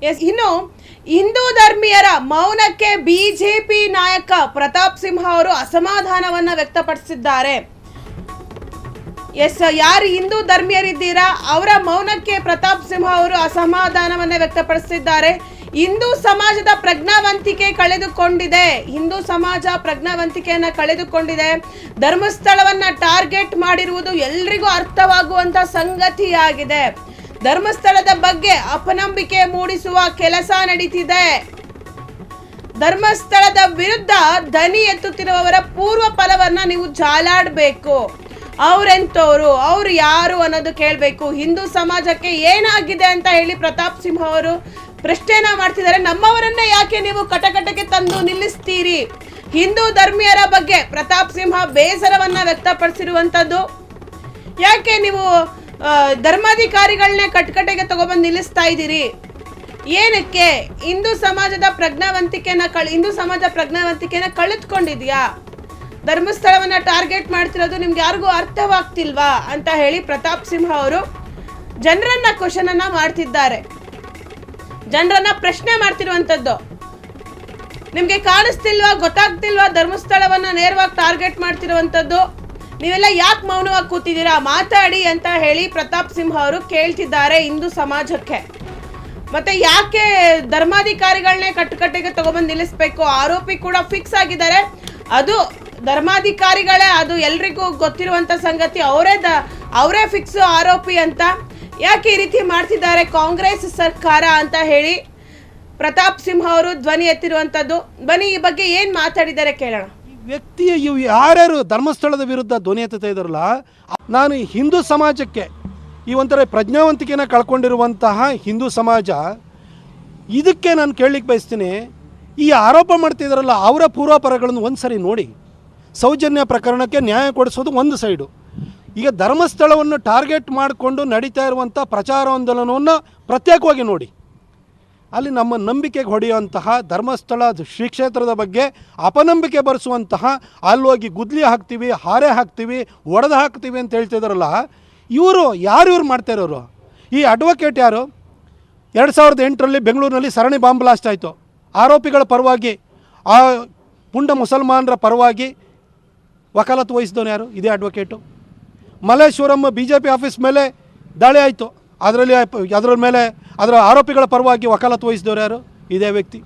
ಇನ್ನು ಹಿಂದೂ ಧರ್ಮೀಯರ ಮೌನಕ್ಕೆ ಬಿಜೆಪಿ ನಾಯಕ ಪ್ರತಾಪ್ ಸಿಂಹ ಅವರು ಅಸಮಾಧಾನವನ್ನ ವ್ಯಕ್ತಪಡಿಸಿದ್ದಾರೆ. ಯಾರು ಹಿಂದೂ ಧರ್ಮೀಯರಿದ್ದೀರಾ ಅವರ ಮೌನಕ್ಕೆ ಪ್ರತಾಪ್ ಸಿಂಹ ಅವರು ಅಸಮಾಧಾನವನ್ನ ವ್ಯಕ್ತಪಡಿಸಿದ್ದಾರೆ. ಹಿಂದೂ ಸಮಾಜದ ಪ್ರಜ್ಞಾವಂತಿಕೆ ಕಳೆದುಕೊಂಡಿದೆ. ಹಿಂದೂ ಸಮಾಜ ಪ್ರಜ್ಞಾವಂತಿಕೆಯನ್ನ ಕಳೆದುಕೊಂಡಿದೆ. ಧರ್ಮಸ್ಥಳವನ್ನ ಟಾರ್ಗೆಟ್ ಮಾಡಿರುವುದು ಎಲ್ರಿಗೂ ಅರ್ಥವಾಗುವಂತ ಸಂಗತಿಯಾಗಿದೆ. ಧರ್ಮಸ್ಥಳದ ಬಗ್ಗೆ ಅಪನಂಬಿಕೆ ಮೂಡಿಸುವ ಕೆಲಸ ನಡೀತಿದೆ. ಧರ್ಮಸ್ಥಳದ ವಿರುದ್ಧ ದನಿ ಎತ್ತುತ್ತಿರುವವರ ಪೂರ್ವ ಫಲವನ್ನ ನೀವು ಜಾಲಾಡಬೇಕು. ಅವರೆಂತವರು, ಅವ್ರು ಯಾರು ಅನ್ನೋದು ಕೇಳಬೇಕು. ಹಿಂದೂ ಸಮಾಜಕ್ಕೆ ಏನಾಗಿದೆ ಅಂತ ಹೇಳಿ ಪ್ರತಾಪ್ ಸಿಂಹ ಅವರು ಪ್ರಶ್ನೆನ ಮಾಡ್ತಿದ್ದಾರೆ. ನಮ್ಮವರನ್ನ ಯಾಕೆ ನೀವು ಕಟಕಟಕ್ಕೆ ತಂದು ನಿಲ್ಲಿಸ್ತೀರಿ? ಹಿಂದೂ ಧರ್ಮೀಯರ ಬಗ್ಗೆ ಪ್ರತಾಪ್ ಸಿಂಹ ಬೇಸರವನ್ನ ವ್ಯಕ್ತಪಡಿಸಿರುವಂತದ್ದು. ಯಾಕೆ ನೀವು ಧರ್ಮಾಧಿಕಾರಿಗಳನ್ನೇ ಕಟ್ಕಟೆಗೆ ತಗೊಬಂದು ನಿಲ್ಲಿಸ್ತಾ ಇದ್ದೀರಿ? ಏನಕ್ಕೆ? ಹಿಂದೂ ಸಮಾಜ ಪ್ರಜ್ಞಾವಂತಿಕೆನ ಕಳೆದುಕೊಂಡಿದ್ಯಾ? ಧರ್ಮಸ್ಥಳವನ್ನ ಟಾರ್ಗೆಟ್ ಮಾಡ್ತಿರೋದು ನಿಮ್ಗೆ ಯಾರಿಗೂ ಅರ್ಥವಾಗ್ತಿಲ್ವಾ ಅಂತ ಹೇಳಿ ಪ್ರತಾಪ್ ಸಿಂಹ ಅವರು ಜನರನ್ನ ಕ್ವಶನ್ ಅನ್ನ ಮಾಡ್ತಿದ್ದಾರೆ. ಜನರನ್ನ ಪ್ರಶ್ನೆ ಮಾಡ್ತಿರುವಂತದ್ದು. ನಿಮ್ಗೆ ಕಾಣಿಸ್ತಿಲ್ವಾ, ಗೊತ್ತಾಗ್ತಿಲ್ವಾ ಧರ್ಮಸ್ಥಳವನ್ನ ನೇರವಾಗಿ ಟಾರ್ಗೆಟ್ ಮಾಡ್ತಿರುವಂತದ್ದು? ನೀವೆಲ್ಲ ಯಾಕೆ ಮೌನವಾಗಿ ಕೂತಿದ್ದೀರಾ? ಮಾತಾಡಿ ಅಂತ ಹೇಳಿ ಪ್ರತಾಪ್ ಸಿಂಹ ಅವರು ಕೇಳ್ತಿದ್ದಾರೆ ಹಿಂದೂ ಸಮಾಜಕ್ಕೆ. ಮತ್ತೆ ಯಾಕೆ ಧರ್ಮಾಧಿಕಾರಿಗಳನ್ನೇ ಕಟ್ಟುಕಟ್ಟೆಗೆ ತಗೊಬಂದು ನಿಲ್ಲಿಸ್ಬೇಕು? ಆರೋಪಿ ಕೂಡ ಫಿಕ್ಸ್ ಆಗಿದ್ದಾರೆ. ಅದು ಧರ್ಮಾಧಿಕಾರಿಗಳೇ, ಅದು ಎಲ್ರಿಗೂ ಗೊತ್ತಿರುವಂತ ಸಂಗತಿ. ಅವರೇ ಫಿಕ್ಸ್ ಆರೋಪಿ ಅಂತ. ಯಾಕೆ ಈ ರೀತಿ ಮಾಡ್ತಿದ್ದಾರೆ ಕಾಂಗ್ರೆಸ್ ಸರ್ಕಾರ ಅಂತ ಹೇಳಿ ಪ್ರತಾಪ್ ಸಿಂಹ ಅವರು ಧ್ವನಿ ಎತ್ತಿರುವಂತದ್ದು. ಬನ್ನಿ ಈ ಬಗ್ಗೆ ಏನ್ ಮಾತಾಡಿದ್ದಾರೆ ಕೇಳೋಣ. ವ್ಯಕ್ತಿಯ ಇವು ಯಾರ್ಯಾರು ಧರ್ಮಸ್ಥಳದ ವಿರುದ್ಧ ಧ್ವನಿ ಎತ್ತುತ್ತಾ ಇದ್ದಾರಲ್ಲ, ನಾನು ಹಿಂದೂ ಸಮಾಜಕ್ಕೆ ಈ ಒಂಥರ ಪ್ರಜ್ಞಾವಂತಿಕೆನ ಕಳ್ಕೊಂಡಿರುವಂತಹ ಹಿಂದೂ ಸಮಾಜ, ಇದಕ್ಕೆ ನಾನು ಕೇಳಲಿಕ್ಕೆ ಬಯಸ್ತೀನಿ. ಈ ಆರೋಪ ಮಾಡ್ತಿದ್ದಾರಲ್ಲ ಅವರ ಪೂರ್ವಾಪರಗಳನ್ನು ಒಂದು ಸರಿ ನೋಡಿ. ಸೌಜನ್ಯ ಪ್ರಕರಣಕ್ಕೆ ನ್ಯಾಯ ಕೊಡಿಸೋದು ಒಂದು ಸೈಡು. ಈಗ ಧರ್ಮಸ್ಥಳವನ್ನು ಟಾರ್ಗೆಟ್ ಮಾಡಿಕೊಂಡು ನಡೀತಾ ಇರುವಂಥ ಪ್ರಚಾರಾಂದೋಲನವನ್ನು ಪ್ರತ್ಯೇಕವಾಗಿ ನೋಡಿ. ಅಲ್ಲಿ ನಮ್ಮ ನಂಬಿಕೆಗೆ ಹೊಡೆಯುವಂತಹ ಧರ್ಮಸ್ಥಳ ಶ್ರೀ ಕ್ಷೇತ್ರದ ಬಗ್ಗೆ ಅಪನಂಬಿಕೆ ಬರೆಸುವಂತಹ, ಅಲ್ಲೋಗಿ ಗುದ್ಲಿ ಹಾಕ್ತೀವಿ, ಹಾರೆ ಹಾಕ್ತೀವಿ, ಒಡೆದು ಹಾಕ್ತೀವಿ ಅಂತ ಹೇಳ್ತಿದ್ದಾರಲ್ಲ, ಇವರು ಮಾಡ್ತಾ ಇರೋರು? ಈ ಅಡ್ವೊಕೇಟ್ ಯಾರು? 2008ರಲ್ಲಿ ಬೆಂಗಳೂರಿನಲ್ಲಿ ಸರಣಿ ಬಾಂಬ್ ಬ್ಲಾಸ್ಟ್ ಆಯಿತು. ಆರೋಪಿಗಳ ಪರವಾಗಿ, ಆ ಪುಂಡ ಮುಸಲ್ಮಾನರ ಪರವಾಗಿ ವಕಾಲತ್ತು ವಹಿಸಿದವನು ಯಾರು? ಇದೇ ಅಡ್ವೊಕೇಟು. ಮಲ್ಲೇಶ್ವರಂ BJP ಆಫೀಸ್ ಮೇಲೆ ದಾಳಿ ಆಯಿತು. ಅದರ ಆರೋಪಿಗಳ ಪರವಾಗಿ ವಕಾಲತ್ತು ವಹಿಸಿದವರು ಯಾರು? ಇದೇ ವ್ಯಕ್ತಿ.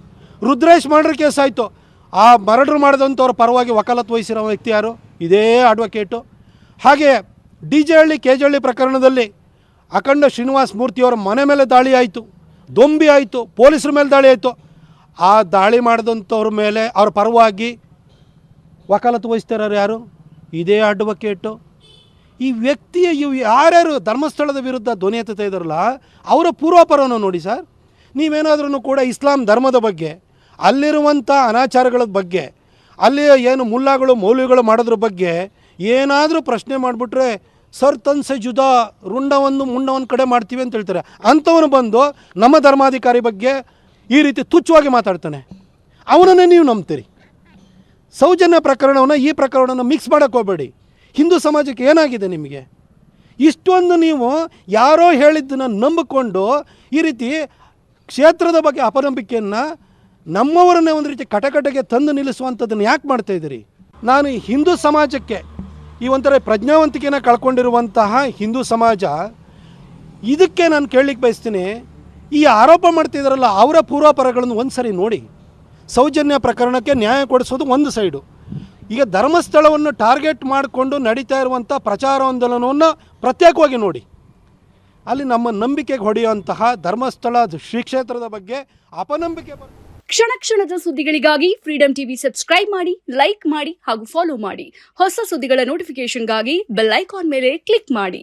ರುದ್ರೇಶ್ ಮರ್ಡರ್ ಕೇಸ್ ಆಯಿತು. ಆ ಮರ್ಡರ್ ಮಾಡಿದಂಥವ್ರ ಪರವಾಗಿ ವಕಾಲತ್ತು ವಹಿಸಿರೋ ವ್ಯಕ್ತಿ ಯಾರು? ಇದೇ ಅಡ್ವೊಕೇಟು. ಹಾಗೆ DJ ಹಳ್ಳಿ KJ ಹಳ್ಳಿ ಪ್ರಕರಣದಲ್ಲಿ ಅಖಂಡ ಶ್ರೀನಿವಾಸ ಮೂರ್ತಿಯವರ ಮನೆ ಮೇಲೆ ದಾಳಿ ಆಯಿತು, ದೊಂಬಿ ಆಯಿತು, ಪೊಲೀಸರ ಮೇಲೆ ದಾಳಿ ಆಯಿತು. ಆ ದಾಳಿ ಮಾಡಿದಂಥವ್ರ ಮೇಲೆ ಅವ್ರ ಪರವಾಗಿ ವಕಾಲತ್ತು ವಹಿಸ್ತಾರ ಯಾರು? ಇದೇ ಅಡ್ವೊಕೇಟು. ಈ ವ್ಯಕ್ತಿಯ ಇವು ಯಾರ್ಯಾರು ಧರ್ಮಸ್ಥಳದ ವಿರುದ್ಧ ಧ್ವನಿ ಎತ್ತುತ್ತಾ ಇದ್ದಾರಲ್ಲ ಅವರ ಪೂರ್ವಾಪರವನ್ನು ನೋಡಿ ಸರ್. ನೀವೇನಾದ್ರೂ ಕೂಡ ಇಸ್ಲಾಂ ಧರ್ಮದ ಬಗ್ಗೆ, ಅಲ್ಲಿರುವಂಥ ಅನಾಚಾರಗಳ ಬಗ್ಗೆ, ಅಲ್ಲಿ ಏನು ಮುಲ್ಲಾಗಳು ಮೌಲ್ಯಗಳು ಮಾಡೋದ್ರ ಬಗ್ಗೆ ಏನಾದರೂ ಪ್ರಶ್ನೆ ಮಾಡಿಬಿಟ್ರೆ ಸರ್ ತನ್ಸೆ ಜುದಾ ಮುಂಡವನ್ನು ಕಡೆ ಮಾಡ್ತೀವಿ ಅಂತ ಹೇಳ್ತಾರೆ. ಅಂಥವನು ಬಂದು ನಮ್ಮ ಧರ್ಮಾಧಿಕಾರಿ ಬಗ್ಗೆ ಈ ರೀತಿ ತುಚ್ಛವಾಗಿ ಮಾತಾಡ್ತಾನೆ. ಅವನನ್ನೇ ನೀವು ನಂಬ್ತೀರಿ. ಸೌಜನ್ಯ ಪ್ರಕರಣವನ್ನು ಈ ಪ್ರಕರಣವನ್ನು ಮಿಕ್ಸ್ ಮಾಡೋಕ್ಕೆ ಹೋಗಬೇಡಿ. ಹಿಂದೂ ಸಮಾಜಕ್ಕೆ ಏನಾಗಿದೆ ನಿಮಗೆ? ಇಷ್ಟೊಂದು ನೀವು ಯಾರೋ ಹೇಳಿದ್ದನ್ನು ನಂಬಿಕೊಂಡು ಈ ರೀತಿ ಕ್ಷೇತ್ರದ ಬಗ್ಗೆ ಅಪನಂಬಿಕೆಯನ್ನು ನಮ್ಮವರನ್ನೇ ಒಂದು ರೀತಿ ಕಟಕಟೆಗೆ ತಂದು ನಿಲ್ಲಿಸುವಂಥದ್ದನ್ನು ಯಾಕೆ ಮಾಡ್ತಾಯಿದ್ದೀರಿ? ನಾನು ಹಿಂದೂ ಸಮಾಜಕ್ಕೆ ಈ ಒಂಥರ ಪ್ರಜ್ಞಾವಂತಿಕೆನ ಕಳ್ಕೊಂಡಿರುವಂತಹ ಹಿಂದೂ ಸಮಾಜ, ಇದಕ್ಕೆ ನಾನು ಕೇಳಲಿಕ್ಕೆ ಬಯಸ್ತೀನಿ. ಈ ಆರೋಪ ಮಾಡ್ತಿದ್ದಾರಲ್ಲ ಅವರ ಪೂರ್ವಾಪರಗಳನ್ನು ಒಂದು ಸರಿ ನೋಡಿ. ಸೌಜನ್ಯ ಪ್ರಕರಣಕ್ಕೆ ನ್ಯಾಯ ಕೊಡಿಸೋದು ಒಂದು ಸೈಡು. ಈಗ ಧರ್ಮಸ್ಥಳವನ್ನು ಟಾರ್ಗೆಟ್ ಮಾಡಿಕೊಂಡು ನಡೀತಾ ಇರುವಂಥ ಪ್ರಚಾರಾಂದೋಲನವನ್ನು ಪ್ರತ್ಯೇಕವಾಗಿ ನೋಡಿ. ಅಲ್ಲಿ ನಮ್ಮ ನಂಬಿಕೆಗೆ ಹೊಡೆಯುವಂತಹ ಧರ್ಮಸ್ಥಳ ಶ್ರೀ ಕ್ಷೇತ್ರದ ಬಗ್ಗೆ ಅಪನಂಬಿಕೆ. ಕ್ಷಣ ಕ್ಷಣದ ಸುದ್ದಿಗಳಿಗಾಗಿ ಫ್ರೀಡಂ ಟಿವಿ ಸಬ್ಸ್ಕ್ರೈಬ್ ಮಾಡಿ, ಲೈಕ್ ಮಾಡಿ ಹಾಗೂ ಫಾಲೋ ಮಾಡಿ. ಹೊಸ ಸುದ್ದಿಗಳ ನೋಟಿಫಿಕೇಶನ್ಗಾಗಿ ಬೆಲ್ ಐಕಾನ್ ಮೇಲೆ ಕ್ಲಿಕ್ ಮಾಡಿ.